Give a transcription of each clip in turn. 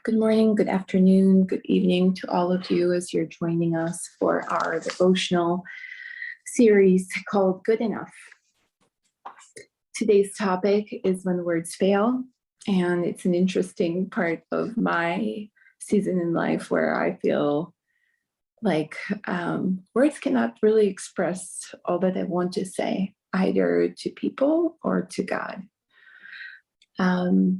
Good morning, good afternoon, good evening to all of you as you're joining us for our devotional series called Good Enough. Today's topic is when words fail, and it's an interesting part of my season in life where I feel like words cannot really express all that I want to say, either to people or to God.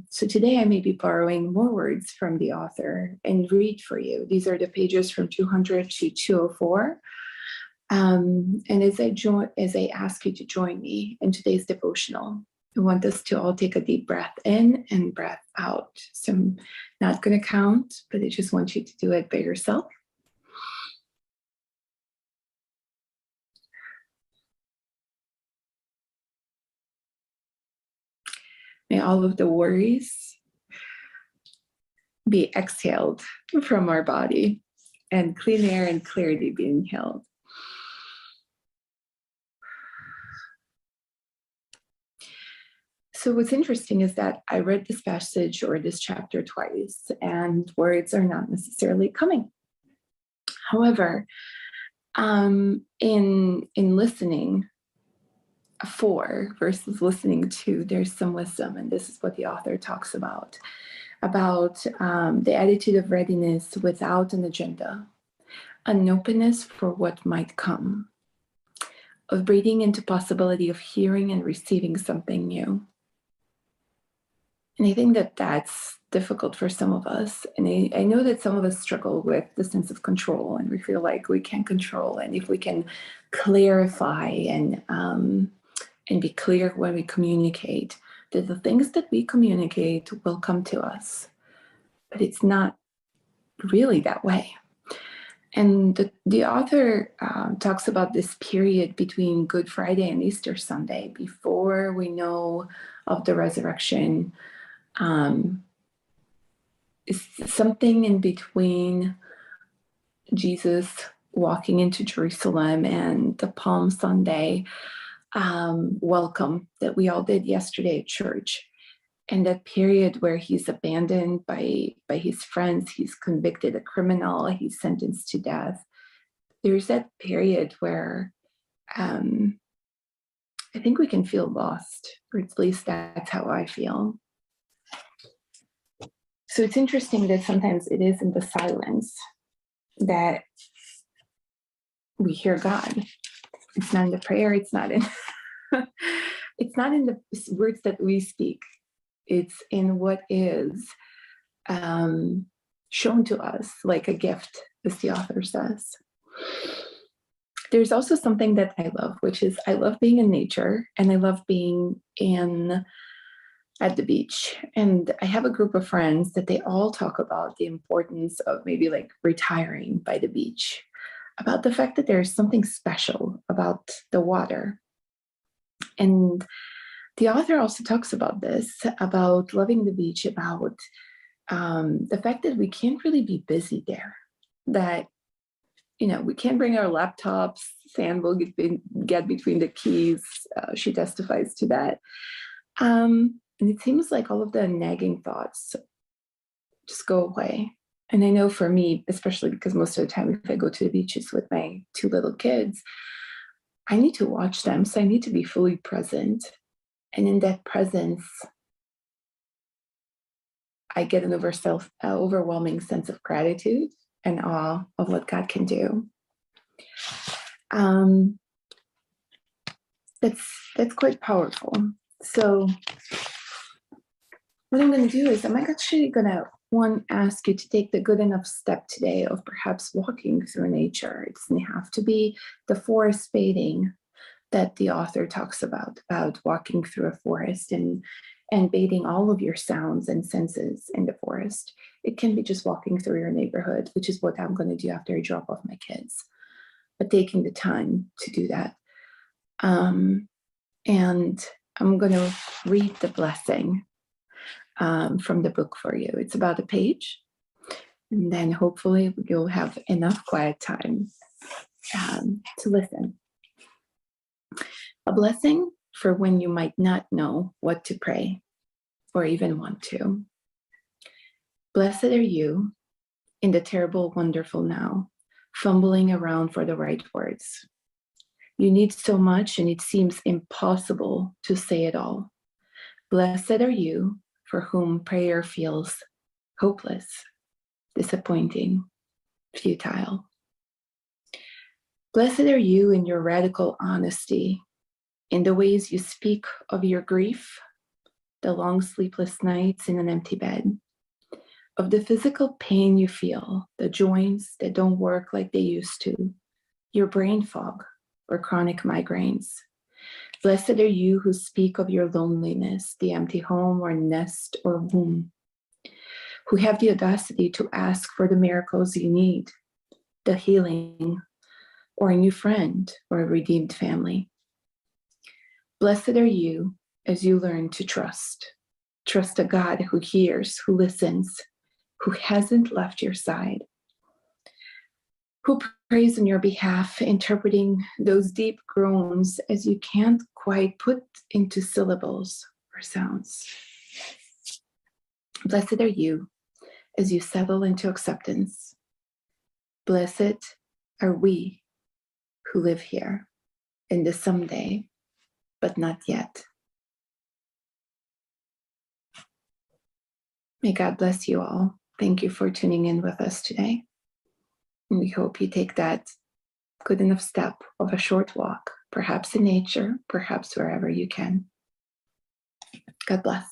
So today I may be borrowing more words from the author and read for you. These are the pages from 200 to 204. And as I ask you to join me in today's devotional, I want us to all take a deep breath in and breath out. So I'm not going to count, but I just want you to do it by yourself. May all of the worries be exhaled from our body and clean air and clarity be inhaled. So what's interesting is that I read this passage or this chapter twice, and words are not necessarily coming. However, in listening for versus listening to, there's some wisdom, and this is what the author talks about the attitude of readiness without an agenda, an openness for what might come, of breathing into possibility of hearing and receiving something new. And I think that that's difficult for some of us. And I know that some of us struggle with the sense of control, and we feel like we can't control. And if we can clarify and be clear when we communicate, that the things that we communicate will come to us. But it's not really that way. And the author talks about this period between Good Friday and Easter Sunday, before we know of the resurrection. It's something in between Jesus walking into Jerusalem and the Palm Sunday welcome that we all did yesterday at church. And that period where he's abandoned by his friends, he's convicted a criminal, he's sentenced to death. There's that period where I think we can feel lost, or at least that's how I feel. So it's interesting that sometimes it is in the silence that we hear God. It's not in the prayer, it's not in the words that we speak. It's in what is shown to us like a gift, as the author says. There's also something that I love, which is I love being in nature, and I love being at the beach. And I have a group of friends that they all talk about the importance of maybe like retiring by the beach, about the fact that there's something special about the water. And the author also talks about this, about loving the beach, about the fact that we can't really be busy there, that, we can't bring our laptops, sand will get between the keys. She testifies to that. And it seems like all of the nagging thoughts just go away. And I know for me, especially because most of the time, if I go to the beaches with my two little kids, I need to watch them. So I need to be fully present. And in that presence, I get an overwhelming sense of gratitude and awe of what God can do. That's quite powerful. So what I'm going to do is I'm actually going to ask you to take the good enough step today of perhaps walking through nature. It doesn't have to be the forest bathing that the author talks about walking through a forest and bathing all of your sounds and senses in the forest. It can be just walking through your neighborhood, which is what I'm going to do after I drop off my kids, but taking the time to do that. And I'm going to read the blessing from the book for you. It's about a page, and then hopefully you'll have enough quiet time to listen. A blessing for when you might not know what to pray or even want to. Blessed are you in the terrible, wonderful now, fumbling around for the right words. You need so much, and it seems impossible to say it all. Blessed are you for whom prayer feels hopeless, disappointing, futile. Blessed are you in your radical honesty, in the ways you speak of your grief, the long sleepless nights in an empty bed, of the physical pain you feel, the joints that don't work like they used to, your brain fog or chronic migraines. Blessed are you who speak of your loneliness, the empty home or nest or womb, who have the audacity to ask for the miracles you need, the healing, or a new friend or a redeemed family. Blessed are you as you learn to trust. Trust a God who hears, who listens, who hasn't left your side, who prays on your behalf, interpreting those deep groans as you can't quite put into syllables or sounds. Blessed are you as you settle into acceptance. Blessed are we who live here in the someday, but not yet. May God bless you all. Thank you for tuning in with us today. And we hope you take that good enough step of a short walk, perhaps in nature, perhaps wherever you can. God bless.